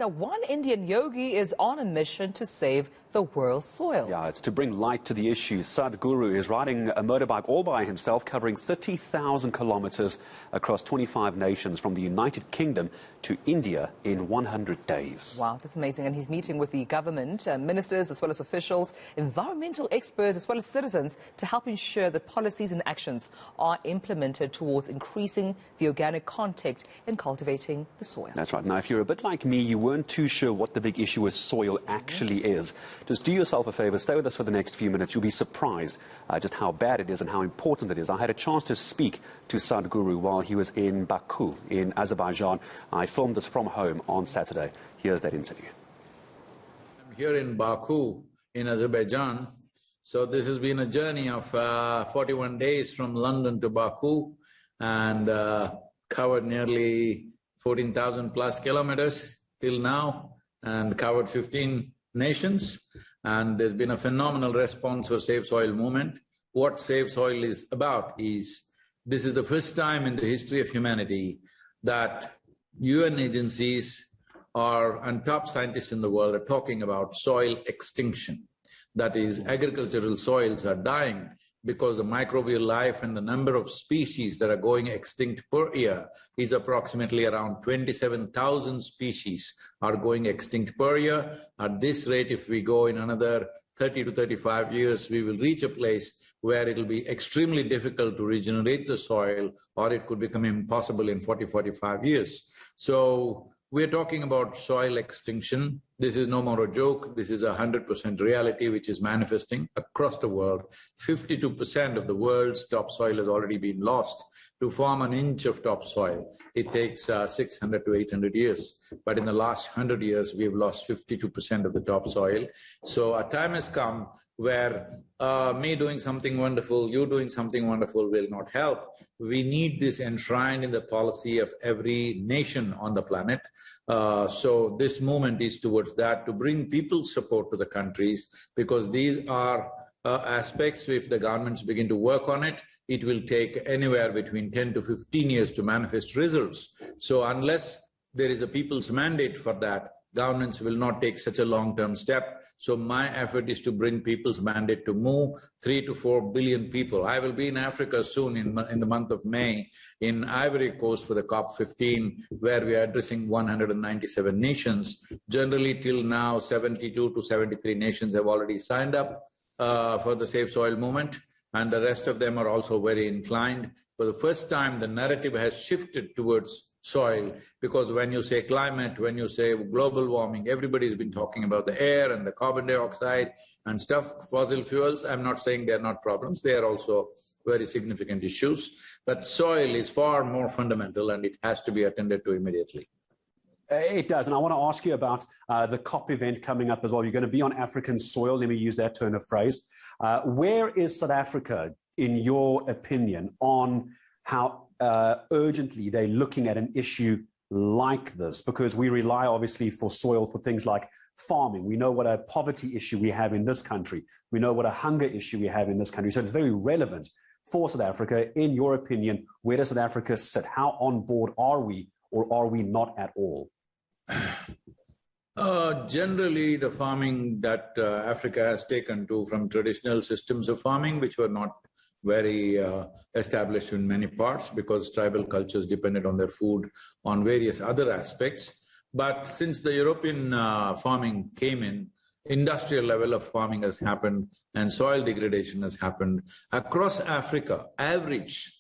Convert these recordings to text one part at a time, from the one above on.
Now, one Indian yogi is on a mission to save the world's soil. Yeah, it's to bring light to the issue. Sadhguru is riding a motorbike all by himself, covering 30,000 kilometers across 25 nations from the United Kingdom to India in 100 days. Wow, that's amazing. And he's meeting with the government, ministers, as well as officials, environmental experts, as well as citizens to help ensure that policies and actions are implemented towards increasing the organic content in cultivating the soil. That's right. Now, if you're a bit like me, you weren't too sure what the big issue with soil actually is. Just do yourself a favor, stay with us for the next few minutes. You'll be surprised just how bad it is and how important it is. I had a chance to speak to Sadhguru while he was in Baku, in Azerbaijan. I filmed this from home on Saturday. Here's that interview. I'm here in Baku, in Azerbaijan. So this has been a journey of 41 days from London to Baku, and covered nearly 14,000 plus kilometers till now, and covered 15 nations. And there's been a phenomenal response for Save Soil movement. What Save Soil is about is, this is the first time in the history of humanity that UN agencies and top scientists in the world are talking about soil extinction. That is, agricultural soils are dying because the microbial life and the number of species that are going extinct per year is approximately around 27,000 species are going extinct per year. At this rate, if we go in another 30 to 35 years, we will reach a place where it will be extremely difficult to regenerate the soil, or it could become impossible in 40, 45 years. So we're talking about soil extinction. This is no more a joke. This is 100% reality which is manifesting across the world. 52% of the world's topsoil has already been lost. To form an inch of topsoil, it takes 600 to 800 years. But in the last 100 years, we've lost 52% of the topsoil. So a time has come where me doing something wonderful, you doing something wonderful will not help. We need this enshrined in the policy of every nation on the planet. So this movement is towards that, to bring people's support to the countries, because these are aspects. If the governments begin to work on it, it will take anywhere between 10 to 15 years to manifest results. So unless there is a people's mandate for that, governments will not take such a long-term step. So my effort is to bring people's mandate to move 3 to 4 billion people. I will be in Africa soon in the month of May, in Ivory Coast for the COP15, where we are addressing 197 nations. Generally, till now, 72 to 73 nations have already signed up for the Save Soil movement, and the rest of them are also very inclined. For the first time, the narrative has shifted towards soil, because when you say climate, when you say global warming, everybody's been talking about the air and the carbon dioxide and stuff, fossil fuels. I'm not saying they're not problems, they are also very significant issues, but soil is far more fundamental and it has to be attended to immediately. It does, and I want to ask you about the COP event coming up as well. You're going to be on African soil, let me use that turn of phrase. Where is South Africa, in your opinion, on how urgently they're looking at an issue like this? Because we rely obviously for soil for things like farming. We know what a poverty issue we have in this country. We know what a hunger issue we have in this country. So it's very relevant for South Africa. In your opinion, where does South Africa sit? How on board are we, or are we not at all? Generally, the farming that Africa has taken to from traditional systems of farming, which were not very established in many parts, because tribal cultures depended on their food on various other aspects. But since the European farming came in, industrial level of farming has happened and soil degradation has happened. Across Africa, average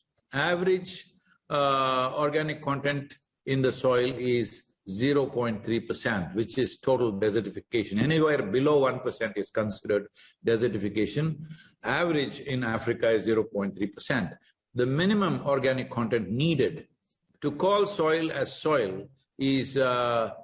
organic content in the soil is 0.3%, which is total desertification. Anywhere below 1% is considered desertification. Average in Africa is 0.3%. The minimum organic content needed to call soil as soil is to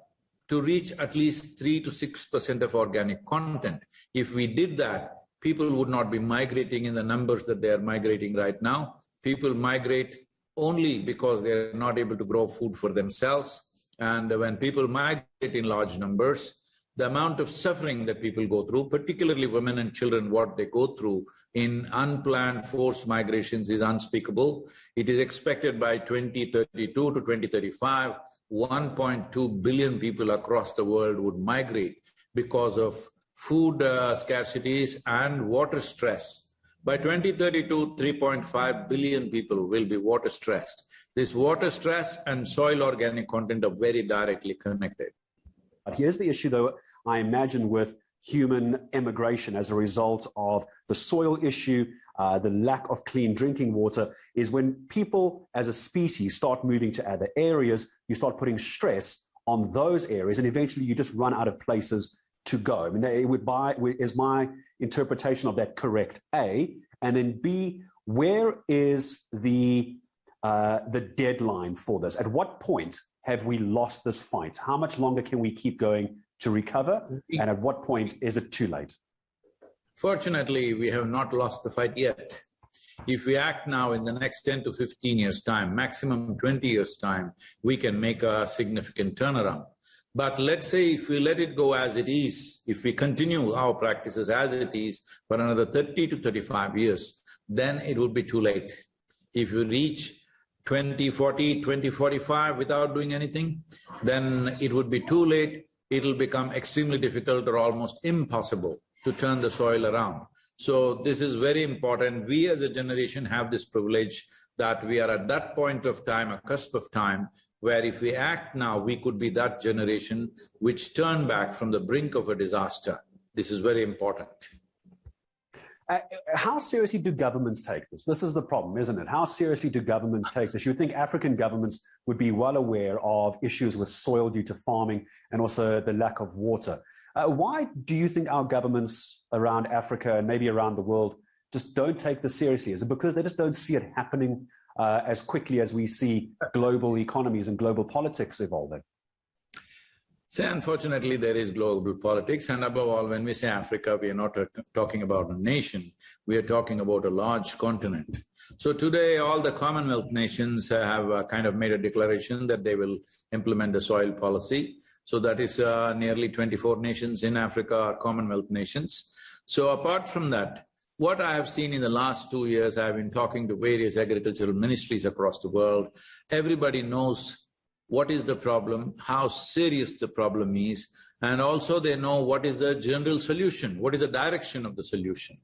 reach at least 3 to 6% of organic content. If we did that, people would not be migrating in the numbers that they are migrating right now. People migrate only because they are not able to grow food for themselves. And when people migrate in large numbers, the amount of suffering that people go through, particularly women and children, what they go through in unplanned forced migrations is unspeakable. It is expected by 2032 to 2035 1.2 billion people across the world would migrate because of food scarcities and water stress. By 2032, 3.5 billion people will be water stressed. This water stress and soil organic content are very directly connected. But here's the issue, though, I imagine, with human emigration as a result of the soil issue, the lack of clean drinking water, is when people as a species start moving to other areas, you start putting stress on those areas, and eventually you just run out of places to go. I mean, is my interpretation of that correct, A? And then B, where is the deadline for this? At what point have we lost this fight? How much longer can we keep going to recover? And at what point is it too late? Fortunately, we have not lost the fight yet. If we act now, in the next 10 to 15 years' time, maximum 20 years' time, we can make a significant turnaround. But let's say if we let it go as it is, if we continue our practices as it is for another 30 to 35 years, then it would be too late. If you reach 2040, 2045 without doing anything, then it would be too late. It'll become extremely difficult or almost impossible to turn the soil around. So this is very important. We as a generation have this privilege that we are at that point of time, a cusp of time, where if we act now, we could be that generation which turn back from the brink of a disaster. This is very important. How seriously do governments take this? This is the problem, isn't it? How seriously do governments take this? You would think African governments would be well aware of issues with soil due to farming and also the lack of water. Why do you think our governments around Africa and maybe around the world just don't take this seriously? Is it because they just don't see it happening as quickly as we see global economies and global politics evolving? So unfortunately, there is global politics, and above all, when we say Africa, we are not talking about a nation, we are talking about a large continent. So today, all the Commonwealth nations have kind of made a declaration that they will implement the soil policy. So that is nearly 24 nations in Africa are Commonwealth nations. So apart from that, what I have seen in the last 2 years, I have been talking to various agricultural ministries across the world. Everybody knows what is the problem, how serious the problem is, and also they know what is the general solution, what is the direction of the solution.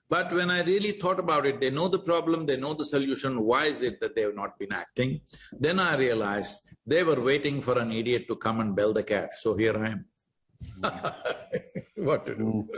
But when I really thought about it, they know the problem, they know the solution, why is it that they have not been acting? Then I realized they were waiting for an idiot to come and bell the cat, so here I am. What to do?